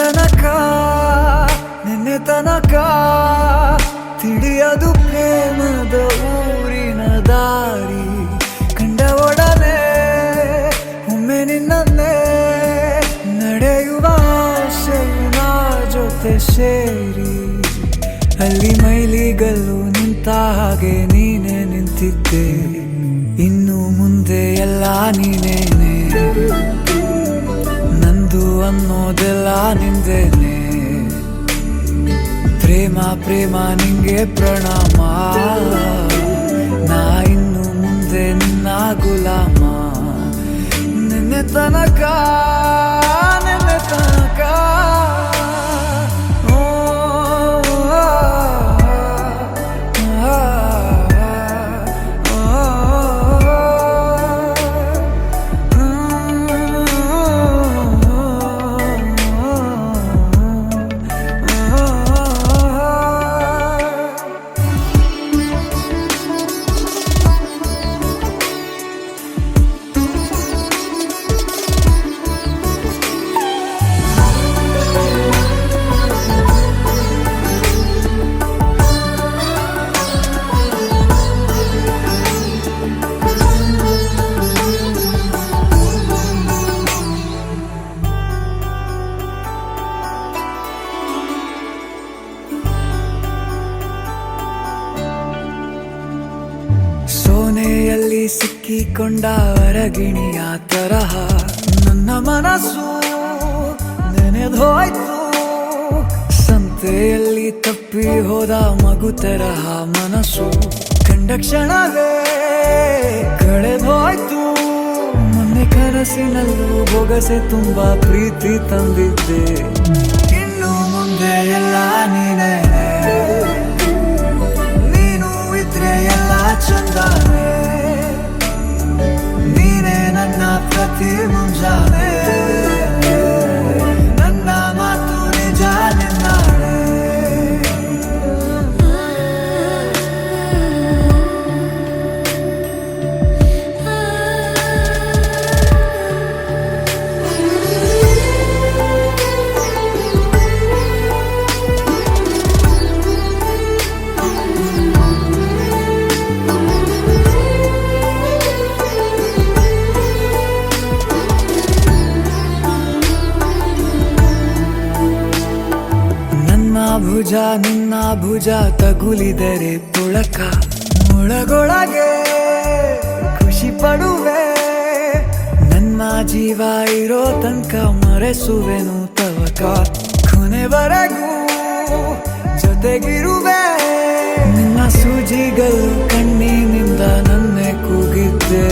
ತನಕ ನಿನ್ನೆ ತನಕ ತಿಳಿಯದು ಪ್ರೇಮದ ಊರಿನ ದಾರಿ ಕಂಡ ಒಡನೆ ಒಮ್ಮೆ ನಿನ್ನೇ ನಡೆಯುವ ಆಸೆಯ ಜೊತೆ ಸೇರಿ ಅಲ್ಲಿ ಮೈಲಿಗಲ್ಲು ನಿಂತ ಹಾಗೆ ನೀನೆ ನಿಂತಿದ್ದೆ ಇನ್ನು ಮುಂದೆ ಎಲ್ಲ ನೀನೇನೆ ನಂದು ಅನ್ನೋದೆಲ್ಲ ನಿಂದೇನೆ ಪ್ರೇಮ ಪ್ರೇಮ ನಿಂಗೆ ಪ್ರಣಾಮ ನಾ ಇನ್ನು ಮುಂದೆ ನಿನ್ನ ಗುಲಾಮ ನಿನ್ನೆ ತನಕ ನಿನ್ನೆ ತನಕ ಸೋನೆಯಲ್ಲಿ ಸಿಕ್ಕಿಕೊಂಡ ಅರಗಿಣಿಯ ತರಹ ನನ್ನ ಮನಸ್ಸು ನೆನೆದೋಯ್ತು ಸಂತೆಯಲ್ಲಿ ತಪ್ಪಿ ಹೋದ ಮಗು ತರಹ ಮನಸ್ಸು ಕಂಡ ಕ್ಷಣವೇ ಕಳೆದೋಯ್ತು ಮೊನ್ನೆ ಕನಸಿನಲ್ಲೂ ಬೊಗಸೆ ತುಂಬಾ ಪ್ರೀತಿ ತಂದಿದ್ದೆ ಇನ್ನು ಮುಂದೆ ಎಲ್ಲ ನೀನೇ ಎಲ್ಲ ಚಂದಾನೆ ನೀನೇ ನನ್ನ ಪ್ರತಿ ಮುಂಜಾನೆ ನನ್ನ ಮಾತು ನಿಜ ನಿನ್ನಾಳೆ ಭುಜ ನಿನ್ನ ಭುಜ ತಗುಲಿದರೆ ಪುಳಕ ಒಳಗೊಳಗೆ ಖುಷಿ ಪಡುವೆ ನನ್ನ ಜೀವ ಇರೋ ತನಕ ಮರೆಸುವೆನು ತವಕ ಕೊನೆವರೆಗೂ ಜೊತೆಗಿರುವೆ ನಿನ್ನ ಸೂಜಿಗಳು ಕಣ್ಣಿನಿಂದ ನನ್ನೆ ಕೂಗಿದ್ದೆ